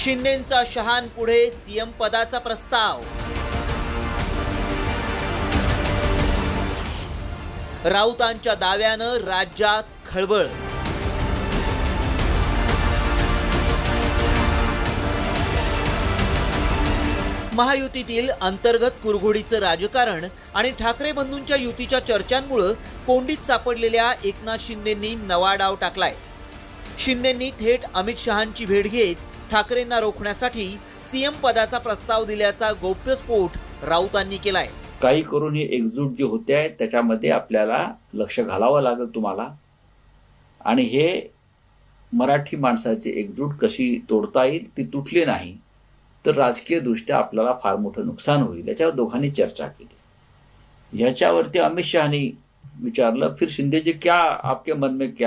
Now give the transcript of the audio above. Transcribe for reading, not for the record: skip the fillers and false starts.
शिंदेंचा शहांपुढे CM पदाचा प्रस्ताव। राऊतांच्या दाव्यानं राज्यात खळबळ। महायुतीतील अंतर्गत कुरघोडीचं राजकारण आणि ठाकरे बंधूंच्या युतीच्या चर्चांमुळे कोंडीत सापडलेल्या एकनाथ शिंदेंनी नवा डाव टाकलाय। शिंदेंनी थेट अमित शहांची भेट घेत ठाकरेंना रोखण्यासाठी सीएम पदाचा प्रस्ताव दिल्याचा गौप्यस्फोट राऊतांनी केलाय। काही करून ही एकजूट जी होते आहे त्याच्यामध्ये आपल्याला लक्ष घालावं लागेल तुम्हाला, आणि हे मराठी माणसाची एकजूट कशी तोडता येईल ती तुटली नाही तर राजकीय दृष्ट्या आपल्याला फार मोठं नुकसान होईल, याच्यावर दोघांनी चर्चा केली। याच्यावरती अमित शहानी विचारलं, फिर शिंदे जी क्या आपके मन में क्या